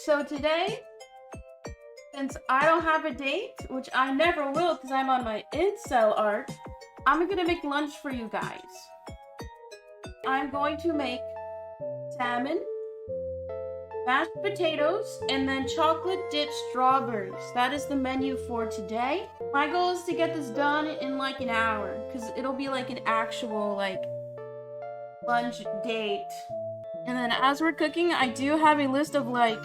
So today, since I don't have a date, which I never will because I'm on my incel arc, I'm gonna make lunch for you guys. I'm going to make salmon, mashed potatoes, and then chocolate dipped strawberries. That is the menu for today. My goal is to get this done in like an hour, because it'll be like an actual like lunch date. And then as we're cooking, I do have a list of like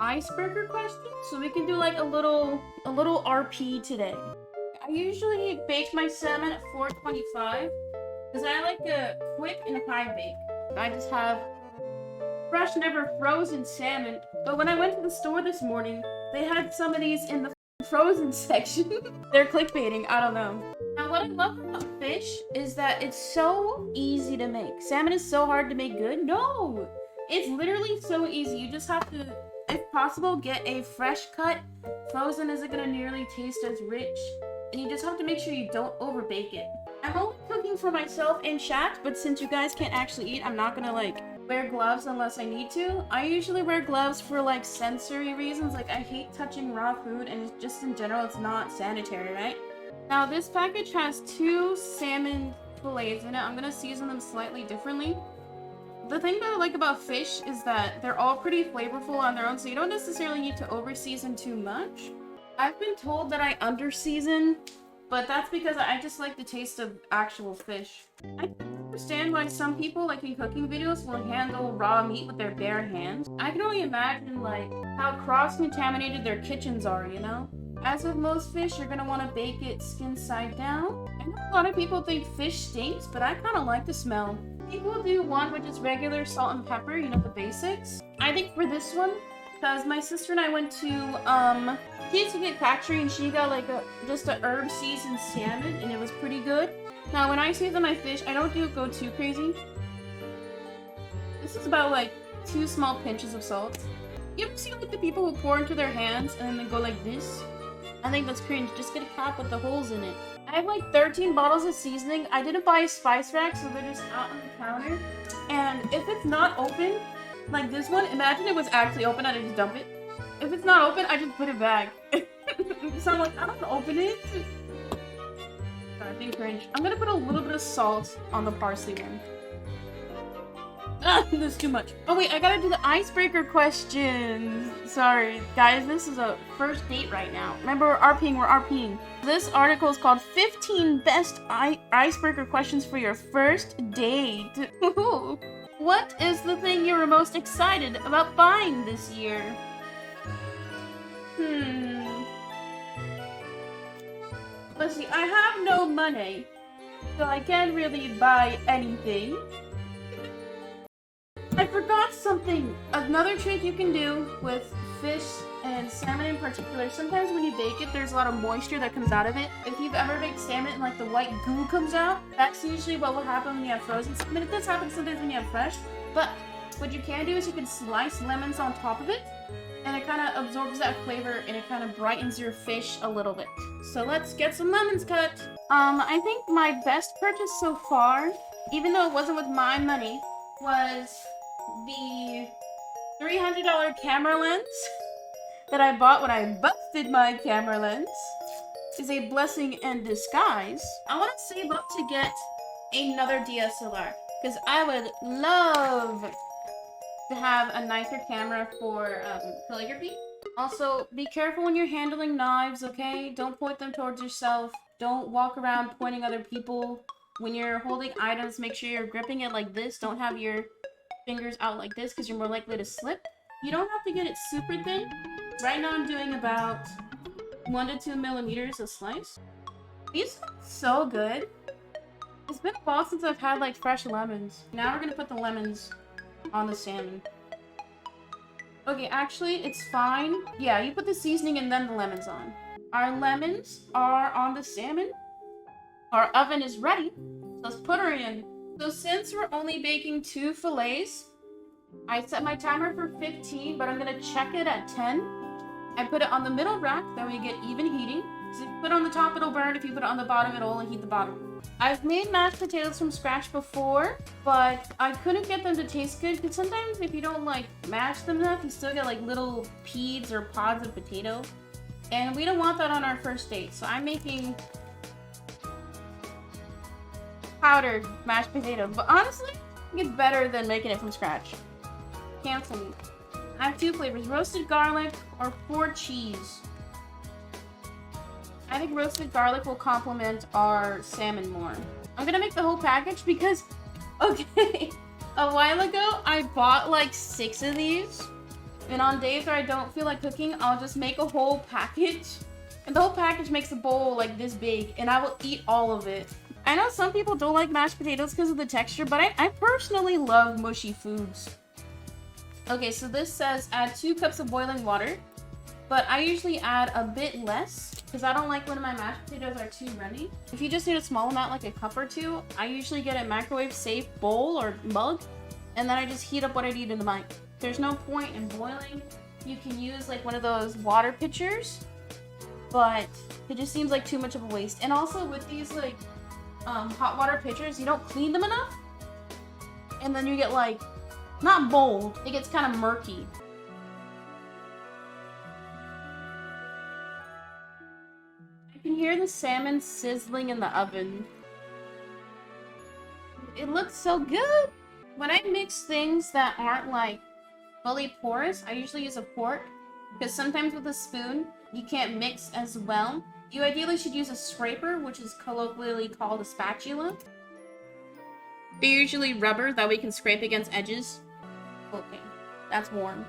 icebreaker questions, so we can do like a little RP today. I usually bake my salmon at 425 because I like a quick and high bake. I just have fresh, never frozen salmon. But when I went to the store this morning, they had some of these in the frozen section. They're clickbaiting, I don't know. Now what I love about fish is that it's so easy to make. Salmon is so hard to make good. No! It's literally so easy. You just have to, if possible, get a fresh cut. Frozen isn't gonna nearly taste as rich. And you just have to make sure you don't overbake it. I'm only cooking for myself and chat, but since you guys can't actually eat, I'm not gonna like wear gloves unless I need to. I usually wear gloves for like sensory reasons, like I hate touching raw food and just in general it's not sanitary, right? Now this package has 2 salmon fillets in it. I'm gonna season them slightly differently. The thing that I like about fish is that they're all pretty flavorful on their own, so you don't necessarily need to over season too much. I've been told that I under season, but that's because I just like the taste of actual fish. I can understand why some people, like in cooking videos, will handle raw meat with their bare hands. I can only imagine like how cross-contaminated their kitchens are, you know? As with most fish, you're gonna want to bake it skin side down. I know a lot of people think fish stinks, but I kind of like the smell. I think we'll do one with just regular salt and pepper, you know, the basics. I think for this one, because my sister and I went to Peacein factory and she got like just a herb seasoned salmon and it was pretty good. Now when I season my fish, I don't go too crazy. This is about like 2 small pinches of salt. You ever see like the people who pour into their hands and then they go like this? I think that's cringe. Just get a cap with the holes in it. I have like 13 bottles of seasoning. I didn't buy a spice rack, so they're just out on the counter. And if it's not open, like this one, imagine it was actually open and I just dump it. If it's not open, I just put it back. So I'm like, I don't open it. I think cringe. I'm gonna put a little bit of salt on the parsley one. Ah, there's too much. Oh wait, I gotta do the icebreaker questions. Sorry, guys, this is a first date right now. Remember, we're RPing. This article is called 15 Best Icebreaker Questions for Your First Date. What is the thing you were most excited about buying this year? Let's see, I have no money, so I can't really buy anything. I forgot something. Another trick you can do with fish and salmon in particular, sometimes when you bake it, there's a lot of moisture that comes out of it. If you've ever baked salmon and like the white goo comes out, that's usually what will happen when you have frozen salmon. It does happen sometimes when you have fresh, but what you can do is you can slice lemons on top of it, and it kind of absorbs that flavor and it kind of brightens your fish a little bit. So let's get some lemons cut. I think my best purchase so far, even though it wasn't with my money, was the $300 camera lens that I bought when I busted my camera lens. Is a blessing in disguise. I want to save up to get another DSLR because I would love to have a nicer camera for calligraphy. Also, be careful when you're handling knives, okay? Don't point them towards yourself. Don't walk around pointing other people. When you're holding items, make sure you're gripping it like this. Don't have your fingers out like this because you're more likely to slip. You don't have to get it super thin. Right now I'm doing about 1 to 2 millimeters a slice. These smell so good. It's been a while since I've had like fresh lemons. Now we're gonna put the lemons on the salmon. Okay, actually, it's fine. Yeah, you put the seasoning and then the lemons on. Our lemons are on the salmon. Our oven is ready. Let's put her in. So since we're only baking 2 fillets, I set my timer for 15, but I'm gonna check it at 10. I put it on the middle rack, then we get even heating. Because if you put it on the top, it'll burn. If you put it on the bottom, it'll only heat the bottom. I've made mashed potatoes from scratch before, but I couldn't get them to taste good because sometimes if you don't like mash them enough, you still get like little peas or pods of potato. And we don't want that on our first date. So I'm making powdered mashed potatoes. But honestly, I think it's better than making it from scratch. Cancel me. I have two flavors, roasted garlic or 4 cheese. I think roasted garlic will complement our salmon more. I'm gonna make the whole package because, okay, a while ago I bought like 6 of these. And on days where I don't feel like cooking, I'll just make a whole package. And the whole package makes a bowl like this big, and I will eat all of it. I know some people don't like mashed potatoes because of the texture, but I personally love mushy foods. Okay, so this says add 2 cups of boiling water, but I usually add a bit less because I don't like when my mashed potatoes are too runny. If you just need a small amount, like a cup or 2, I usually get a microwave safe bowl or mug, and then I just heat up what I need in the mic. There's no point in boiling. You can use like one of those water pitchers, but it just seems like too much of a waste. And also with these like hot water pitchers, you don't clean them enough, and then you get like, not bold, it gets kind of murky. I can hear the salmon sizzling in the oven. It looks so good! When I mix things that aren't like fully porous, I usually use a fork, because sometimes with a spoon, you can't mix as well. You ideally should use a scraper, which is colloquially called a spatula. They're usually rubber, that way you can scrape against edges. Okay, that's warm.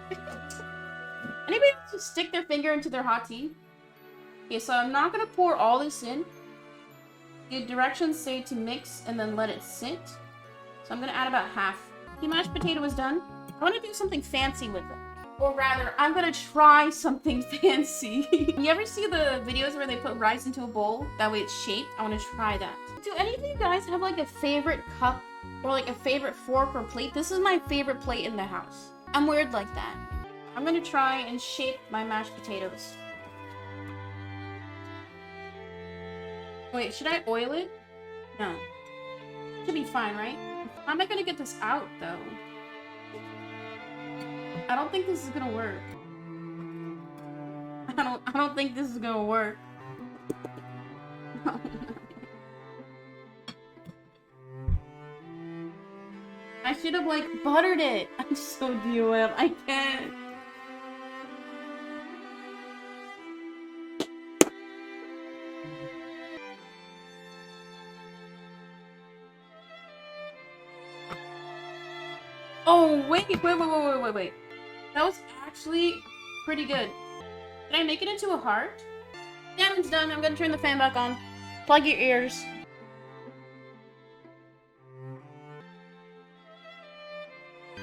Anybody else just stick their finger into their hot tea? Okay, so I'm not gonna pour all this in. The directions say to mix and then let it sit. So I'm gonna add about half. The mashed potato is done. I wanna do something fancy with it. Or rather, I'm gonna try something fancy. You ever see the videos where they put rice into a bowl? That way it's shaped? I wanna try that. Do any of you guys have like a favorite cup or like a favorite fork or plate? This is my favorite plate in the house. I'm weird like that. I'm gonna try and shape my mashed potatoes. Wait, should I oil it? No. Should be fine, right? How am I gonna get this out though? I don't think this is gonna work. I don't think this is gonna work. I should have like buttered it. I'm so DOM. I can't. Oh wait. That was actually pretty good. Did I make it into a heart? Yeah, it's done. I'm gonna turn the fan back on. Plug your ears.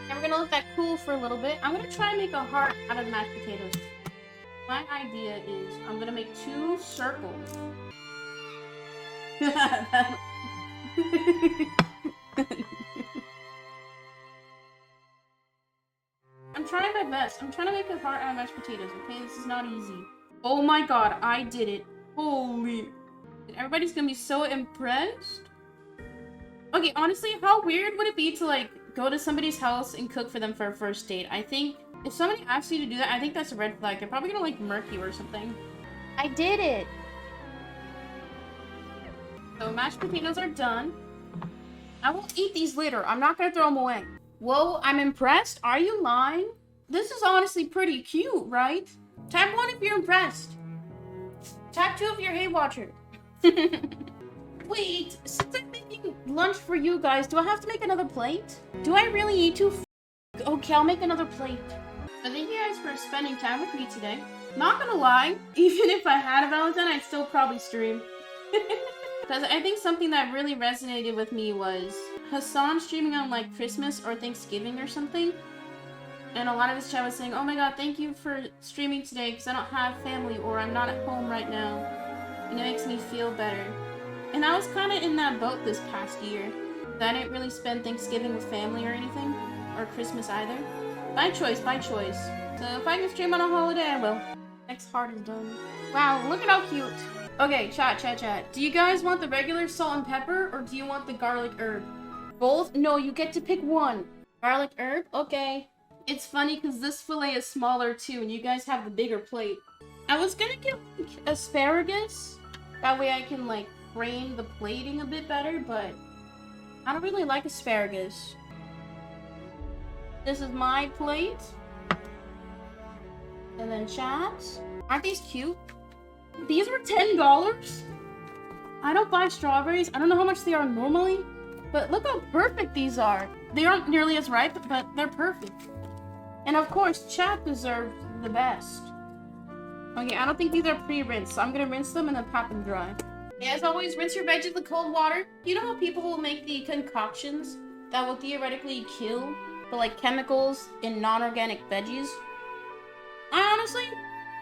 And we're gonna let that cool for a little bit. I'm gonna try and make a heart out of mashed potatoes. My idea is I'm gonna make 2 circles. I'm trying my best. I'm trying to make a heart out of mashed potatoes, okay? This is not easy. Oh my god, I did it. Holy. Everybody's gonna be so impressed. Okay, honestly, how weird would it be to, like, go to somebody's house and cook for them for a first date? I think if somebody asks you to do that, I think that's a red flag. They're probably gonna, like, murk you or something. I did it! So, mashed potatoes are done. I will eat these later. I'm not gonna throw them away. Whoa, I'm impressed? Are you lying? This is honestly pretty cute, right? Tap 1 if you're impressed. Tap 2 if you're hey watcher. Wait, since I'm making lunch for you guys, do I have to make another plate? Do I really need to? Okay, I'll make another plate. So thank you guys for spending time with me today. Not gonna lie, even if I had a Valentine, I'd still probably stream. Because I think something that really resonated with me was Hassan streaming on like Christmas or Thanksgiving or something. And a lot of his chat was saying, oh my god, thank you for streaming today because I don't have family or I'm not at home right now. And it makes me feel better. And I was kind of in that boat this past year. I didn't really spend Thanksgiving with family or anything. Or Christmas either. By choice, by choice. So if I can stream on a holiday, I will. Next heart is done. Wow, look at how cute. Okay, chat. Do you guys want the regular salt and pepper, or do you want the garlic herb? Both? No, you get to pick one. Garlic herb? Okay. It's funny because this fillet is smaller too, and you guys have the bigger plate. I was gonna get like, asparagus. That way I can like frame the plating a bit better, but I don't really like asparagus. This is my plate. And then chat. Aren't these cute? These were $10? I don't buy strawberries. I don't know how much they are normally, but look how perfect these are. They aren't nearly as ripe, but they're perfect. And of course, chat deserves the best. Okay, I don't think these are pre-rinsed, so I'm gonna rinse them and then pat them dry. As always, rinse your veggies with cold water. You know how people will make the concoctions that will theoretically kill the like chemicals in non-organic veggies? I honestly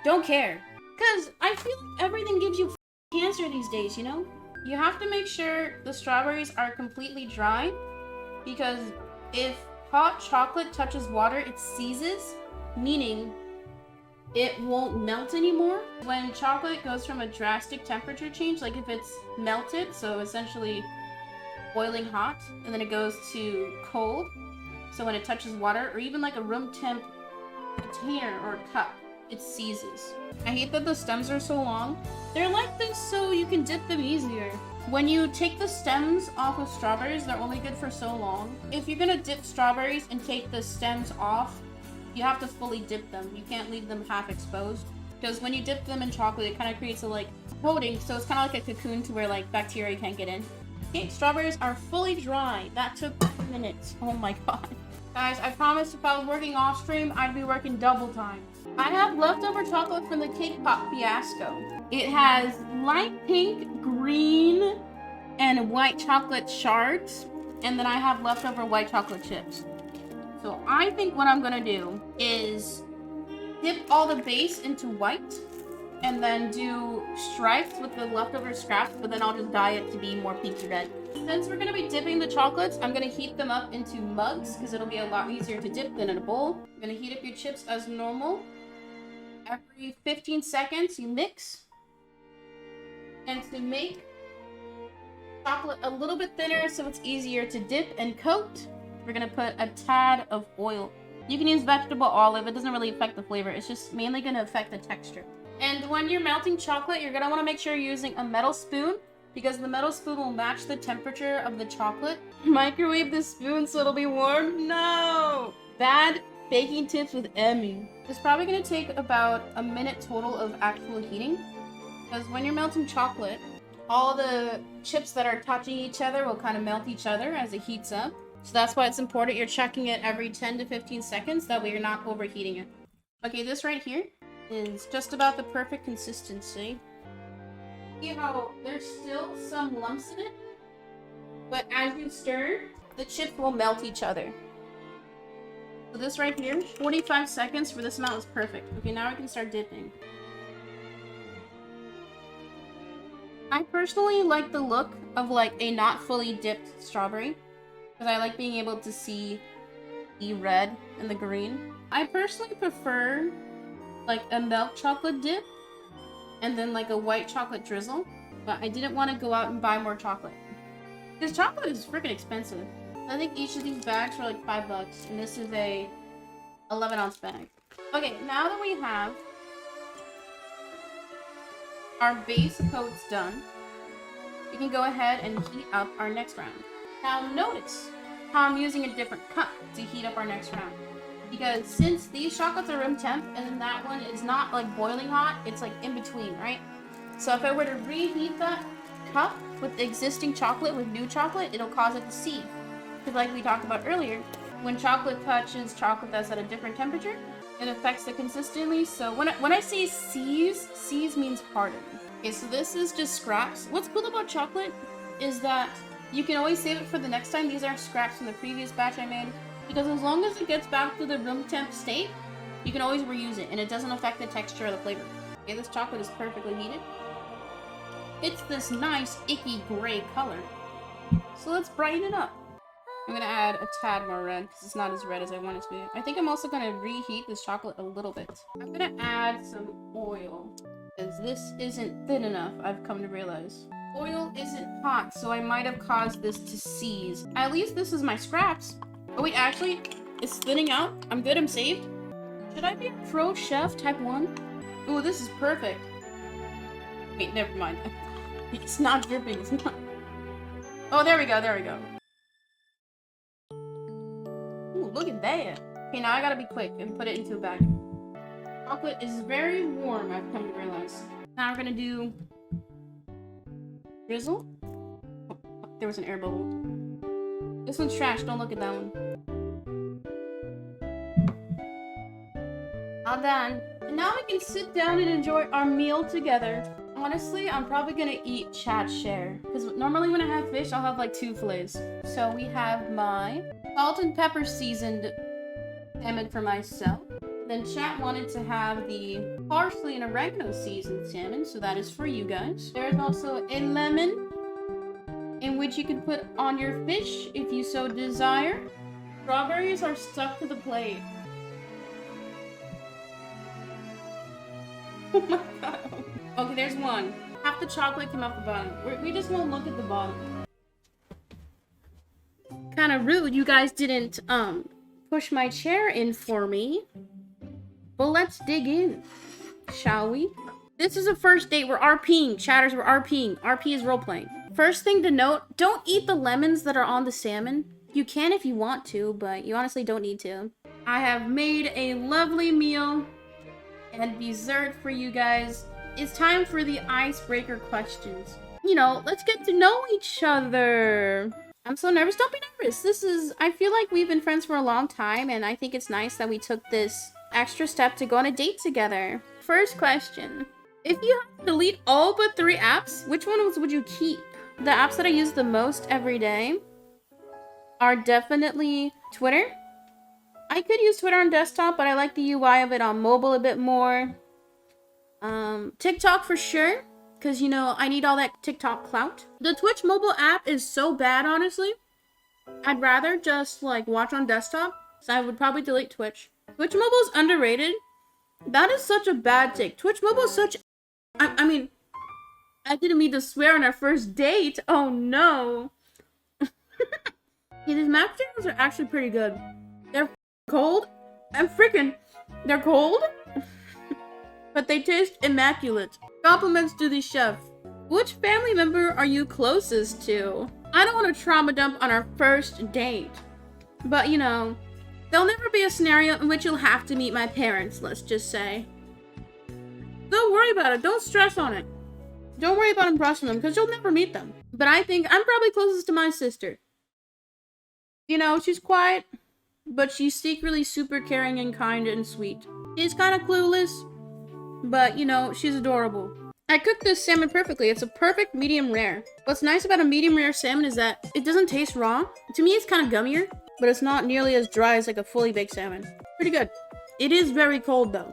don't care. Because I feel like everything gives you cancer these days, you know? You have to make sure the strawberries are completely dry, because if hot chocolate touches water, it seizes, meaning it won't melt anymore. When chocolate goes from a drastic temperature change, like if it's melted, so essentially boiling hot, and then it goes to cold, so when it touches water, or even like a room temp container or cup, it seizes. I hate that the stems are so long. They're like this so you can dip them easier. When you take the stems off of strawberries, they're only good for so long. If you're gonna dip strawberries and take the stems off, you have to fully dip them. You can't leave them half exposed. Because when you dip them in chocolate, it kind of creates a like coating, so it's kind of like a cocoon to where like bacteria can't get in. Okay, strawberries are fully dry. That took 2 minutes. Oh my god. Guys, I promised if I was working off stream, I'd be working double time. I have leftover chocolate from the cake pop fiasco. It has light pink, green, and white chocolate shards. And then I have leftover white chocolate chips. So I think what I'm gonna do is dip all the base into white and then do stripes with the leftover scraps, but then I'll just dye it to be more pinky red. Since we're gonna be dipping the chocolates, I'm gonna heat them up into mugs because it'll be a lot easier to dip than in a bowl. I'm gonna heat up your chips as normal. Every 15 seconds, you mix. And to make chocolate a little bit thinner so it's easier to dip and coat, we're gonna put a tad of oil. You can use vegetable olive, it doesn't really affect the flavor, it's just mainly gonna affect the texture. And when you're melting chocolate, you're gonna wanna make sure you're using a metal spoon, because the metal spoon will match the temperature of the chocolate. Microwave the spoon so it'll be warm? No! Bad baking tips with Emmy. It's probably gonna take about a minute total of actual heating, because when you're melting chocolate, all the chips that are touching each other will kind of melt each other as it heats up. So that's why it's important you're checking it every 10 to 15 seconds, that way you're not overheating it. Okay, this right here is just about the perfect consistency. See how there's still some lumps in it? But as you stir, the chips will melt each other. So this right here, 45 seconds for this amount is perfect. Okay, now we can start dipping. I personally like the look of like a not fully dipped strawberry, because I like being able to see the red and the green. I personally prefer like a milk chocolate dip and then like a white chocolate drizzle, but I didn't want to go out and buy more chocolate. Because chocolate is freaking expensive. I think each of these bags are like $5, and this is a 11-ounce bag. Okay, now that we have our base coats done, we can go ahead and heat up our next round. Now notice how I'm using a different cup to heat up our next round. Because since these chocolates are room temp and then that one is not like boiling hot, it's like in between, right? So if I were to reheat that cup with existing chocolate with new chocolate, it'll cause it to seed. Because like we talked about earlier, when chocolate touches chocolate that's at a different temperature, it affects the consistency. So when I say seize means harden. Okay, so this is just scraps. What's cool about chocolate is that you can always save it for the next time. These are scraps from the previous batch I made. Because as long as it gets back to the room temp state, you can always reuse it and it doesn't affect the texture or the flavor. Okay, this chocolate is perfectly heated. It's this nice, icky gray color. So let's brighten it up. I'm gonna add a tad more red because it's not as red as I want it to be. I think I'm also gonna reheat this chocolate a little bit. I'm gonna add some oil because this isn't thin enough, I've come to realize. Oil isn't hot, so I might have caused this to seize. At least this is my scraps. Oh wait, actually, it's thinning out. I'm good, I'm saved. Should I be a pro chef type 1? Oh, this is perfect. Wait, never mind. It's not dripping, it's not. Oh, there we go, there we go. Ooh, look at that. Okay, now I gotta be quick and put it into a bag. Chocolate is very warm, I've come to realize. Now we're gonna do drizzle. Oh, there was an air bubble. This one's trash, don't look at that one. All done. And now we can sit down and enjoy our meal together. Honestly, I'm probably gonna eat chat share. Because normally when I have fish, I'll have like 2 fillets. So we have my salt and pepper seasoned salmon for myself. Then chat wanted to have the parsley and oregano seasoned salmon, so that is for you guys. There's also a lemon, in which you can put on your fish if you so desire. Strawberries are stuck to the plate. Oh my god. Okay, there's one. Half the chocolate came off the bottom. We just won't look at the bottom. Kind of rude, you guys didn't, push my chair in for me. But let's dig in, shall we? This is a first date. We're RPing. Chatters, we're RPing. RP is role-playing. First thing to note, don't eat the lemons that are on the salmon. You can if you want to, but you honestly don't need to. I have made a lovely meal and dessert for you guys. It's time for the icebreaker questions. You know, let's get to know each other. I'm so nervous. Don't be nervous. I feel like we've been friends for a long time, and I think it's nice that we took this extra step to go on a date together. First question. If you had to delete all but 3 apps, which ones would you keep? The apps that I use the most every day are definitely Twitter. I could use Twitter on desktop, but I like the UI of it on mobile a bit more. TikTok for sure, because, you know, I need all that TikTok clout. The Twitch mobile app is so bad, honestly. I'd rather just, like, watch on desktop, so I would probably delete Twitch. Twitch mobile is underrated. That is such a bad take. Twitch mobile is such... I mean, I didn't mean to swear on our first date. Oh, no. Yeah, these macchiatos are actually pretty good. They're cold. They're cold. But they taste immaculate. Compliments to the chef. Which family member are you closest to? I don't want to trauma dump on our first date. But, you know, there'll never be a scenario in which you'll have to meet my parents, let's just say. Don't worry about it. Don't stress on it. Don't worry about impressing them, because you'll never meet them. But I think I'm probably closest to my sister. You know, she's quiet, but she's secretly super caring and kind and sweet. She's kind of clueless, but, you know, she's adorable. I cooked this salmon perfectly. It's a perfect medium rare. What's nice about a medium rare salmon is that it doesn't taste raw. To me, it's kind of gummier, but it's not nearly as dry as like a fully baked salmon. Pretty good. It is very cold though.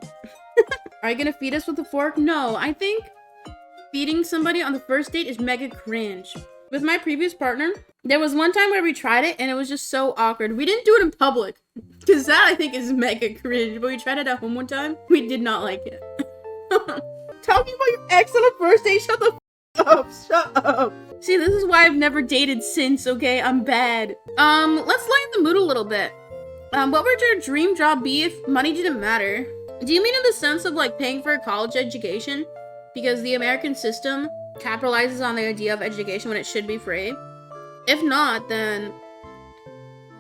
Are you gonna feed us with a fork? No, I think feeding somebody on the first date is mega cringe. With my previous partner, there was one time where we tried it and it was just so awkward. We didn't do it in public, because that I think is mega cringe, but we tried it at home one time. We did not like it. Talking about your ex on a first date? Shut the f up. Shut up. See, this is why I've never dated since, okay? I'm bad. Let's lighten the mood a little bit. What would your dream job be if money didn't matter? Do you mean in the sense of, like, paying for a college education? Because the American system capitalizes on the idea of education when it should be free? If not, then...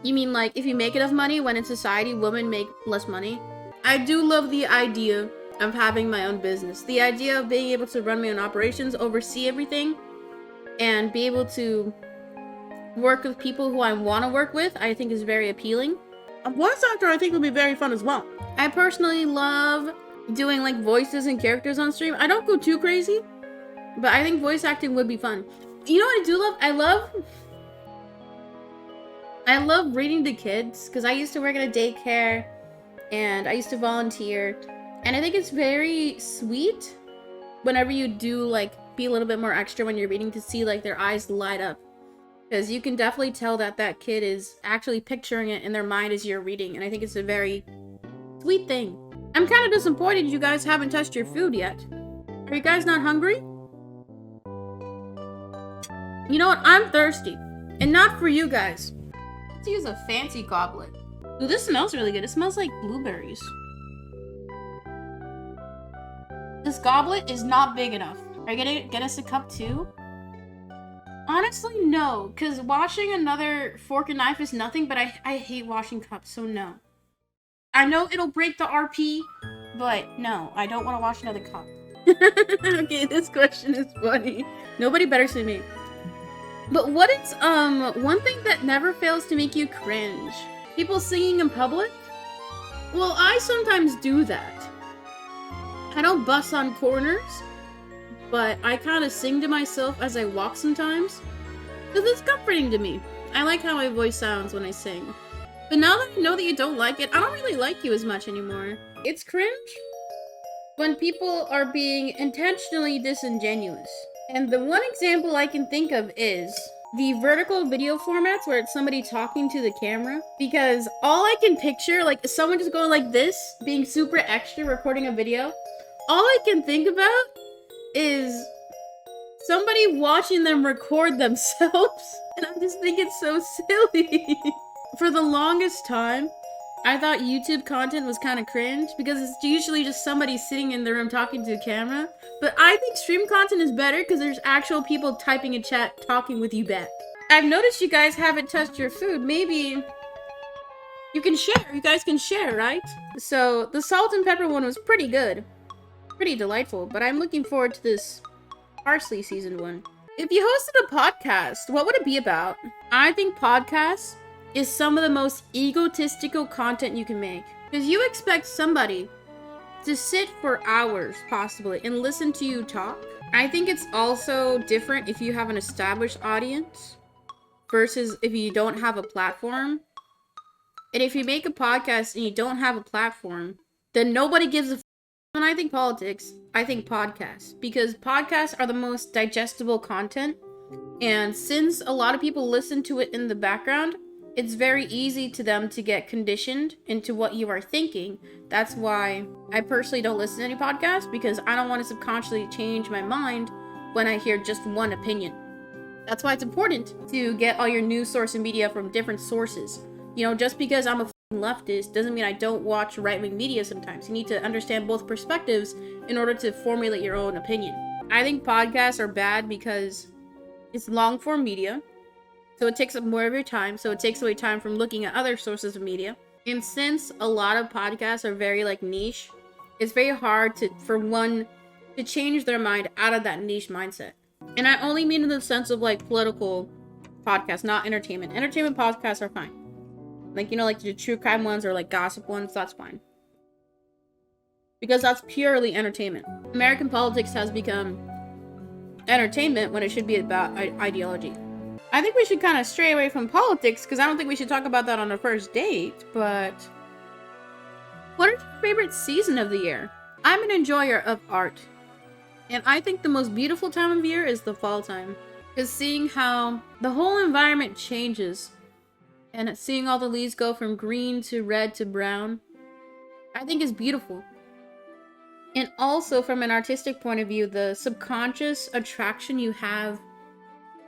You mean, like, if you make enough money, when in society women make less money? I do love the idea of having my own business. The idea of being able to run my own operations, oversee everything, and be able to work with people who I want to work with, I think is very appealing. A voice actor I think would be very fun as well. I personally love doing like voices and characters on stream. I don't go too crazy, but I think voice acting would be fun. You know what I do love? I love reading to kids, because I used to work at a daycare and I used to volunteer. And I think it's very sweet whenever you do, like, be a little bit more extra when you're reading, to see, like, their eyes light up. Because you can definitely tell that that kid is actually picturing it in their mind as you're reading, and I think it's a very sweet thing. I'm kind of disappointed you guys haven't touched your food yet. Are you guys not hungry? You know what? I'm thirsty. And not for you guys. Let's use a fancy goblet. Ooh, this smells really good. It smells like blueberries. This goblet is not big enough. Are you gonna get us a cup too? Honestly, no. Because washing another fork and knife is nothing, but I hate washing cups, so no. I know it'll break the RP, but no, I don't want to wash another cup. Okay, this question is funny. Nobody better say me. But what is, one thing that never fails to make you cringe? People singing in public? Well, I sometimes do that. I don't bust on corners, but I kind of sing to myself as I walk sometimes. Because it's comforting to me. I like how my voice sounds when I sing. But now that I know that you don't like it, I don't really like you as much anymore. It's cringe when people are being intentionally disingenuous. And the one example I can think of is the vertical video formats where it's somebody talking to the camera. Because all I can picture, like someone just going like this, being super extra recording a video, all I can think about is somebody watching them record themselves. And I just think it's so silly. For the longest time, I thought YouTube content was kind of cringe because it's usually just somebody sitting in the room talking to a camera. But I think stream content is better because there's actual people typing in chat talking with you back. I've noticed you guys haven't touched your food. Maybe you can share. You guys can share, right? So the salt and pepper one was pretty good. Pretty delightful. But I'm looking forward to this parsley seasoned one. If you hosted a podcast, what would it be about? I think podcasts is some of the most egotistical content you can make. Because you expect somebody to sit for hours, possibly, and listen to you talk. I think it's also different if you have an established audience versus if you don't have a platform. And if you make a podcast and you don't have a platform, then nobody gives a f***. When I think politics, I think podcasts. Because podcasts are the most digestible content. And since a lot of people listen to it in the background, it's very easy to them to get conditioned into what you are thinking. That's why I personally don't listen to any podcasts, because I don't want to subconsciously change my mind when I hear just one opinion. That's why it's important to get all your news source and media from different sources. You know, just because I'm a leftist doesn't mean I don't watch right-wing media sometimes. You need to understand both perspectives in order to formulate your own opinion. I think podcasts are bad because it's long-form media. So it takes up more of your time, so it takes away time from looking at other sources of media. And since a lot of podcasts are very niche, it's very hard for one to change their mind out of that niche mindset. And I only mean in the sense of political podcasts, not entertainment. Entertainment podcasts are fine. The true crime ones or gossip ones, that's fine. Because that's purely entertainment. American politics has become entertainment when it should be about ideology. I think we should kind of stray away from politics because I don't think we should talk about that on a first date, but what is your favorite season of the year? I'm an enjoyer of art, and I think the most beautiful time of year is the fall time. Because seeing how the whole environment changes and seeing all the leaves go from green to red to brown, I think is beautiful. And also from an artistic point of view, the subconscious attraction you have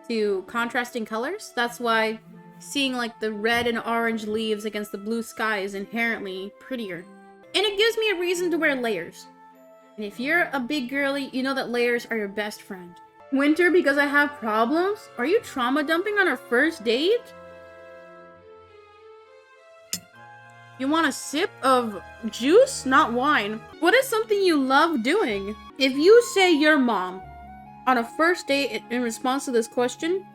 to contrasting colors. That's why seeing the red and orange leaves against the blue sky is inherently prettier. And it gives me a reason to wear layers. And if you're a big girly, you know that layers are your best friend. Winter because I have problems? Are you trauma dumping on our first date? You want a sip of juice, not wine? What is something you love doing? If you say your mom on a first date in response to this question,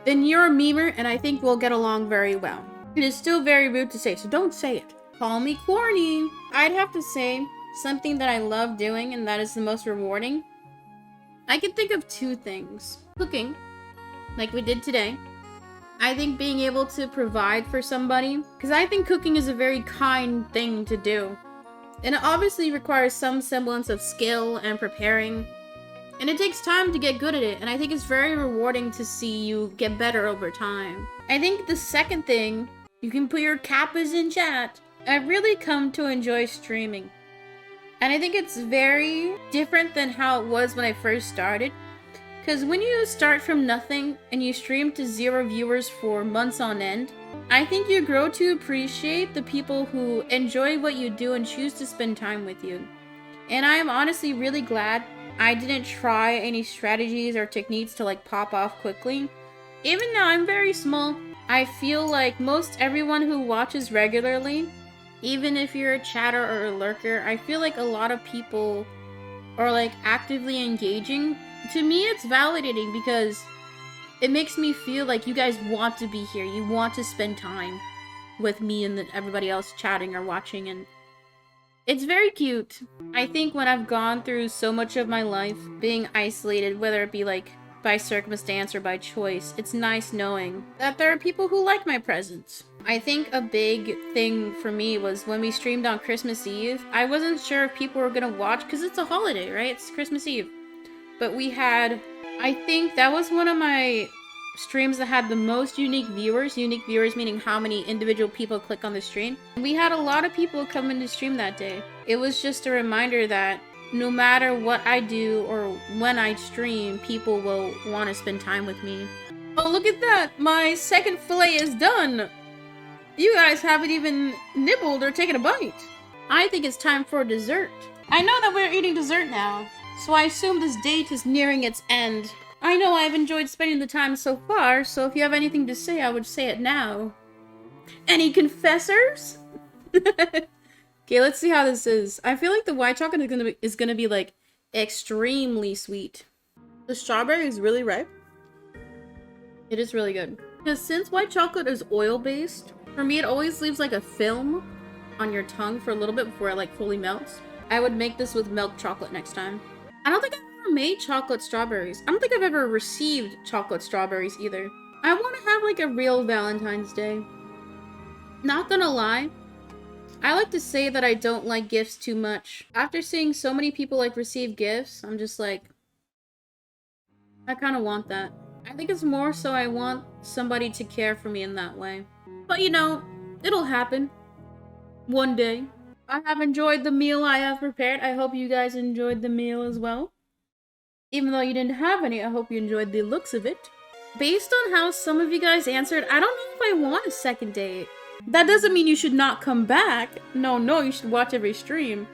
then you're a memer and I think we'll get along very well. It is still very rude to say, so don't say it. Call me corny. I'd have to say something that I love doing and that is the most rewarding. I can think of two things. Cooking, like we did today. I think being able to provide for somebody, because I think cooking is a very kind thing to do. And it obviously requires some semblance of skill and preparing And it takes time to get good at it, and I think it's very rewarding to see you get better over time. I think the second thing, you can put your kappas in chat. I've really come to enjoy streaming. And I think it's very different than how it was when I first started. Because when you start from nothing and you stream to 0 viewers for months on end, I think you grow to appreciate the people who enjoy what you do and choose to spend time with you. And I am honestly really glad I didn't try any strategies or techniques to like pop off quickly. Even though I'm very small, I feel like most everyone who watches regularly, even if you're a chatter or a lurker, I feel like a lot of people are like actively engaging. To me, it's validating because it makes me feel like you guys want to be here. You want to spend time with me and everybody else chatting or watching, and it's very cute. I think when I've gone through so much of my life being isolated, whether it be like by circumstance or by choice, it's nice knowing that there are people who like my presence. I think a big thing for me was when we streamed on Christmas Eve. I wasn't sure if people were gonna watch because it's a holiday, right? It's Christmas Eve. But we had, I think that was one of my streams that had the most unique viewers. Unique viewers meaning how many individual people click on the stream. We had a lot of people come into stream that day. It was just a reminder that no matter what I do or when I stream, people will want to spend time with me. Oh, look at that! My second fillet is done! You guys haven't even nibbled or taken a bite. I think it's time for dessert. I know that we're eating dessert now, so I assume this date is nearing its end. I know I've enjoyed spending the time so far, so if you have anything to say, I would say it now. Any confessors? Okay, let's see how this is. I feel like the white chocolate is gonna be like extremely sweet. The strawberry is really ripe. It is really good. Because since white chocolate is oil-based, for me it always leaves like a film on your tongue for a little bit before it like fully melts. I would make this with milk chocolate next time. I don't think I've ever made chocolate strawberries. I don't think I've ever received chocolate strawberries either. I want to have like a real Valentine's Day. Not gonna lie, I like to say that I don't like gifts too much. After seeing so many people like receive gifts, I'm just like, I kind of want that. I think it's more so I want somebody to care for me in that way. But you know, it'll happen. One day. I have enjoyed the meal I have prepared. I hope you guys enjoyed the meal as well. Even though you didn't have any, I hope you enjoyed the looks of it. Based on how some of you guys answered, I don't know if I want a second date. That doesn't mean you should not come back. No, you should watch every stream.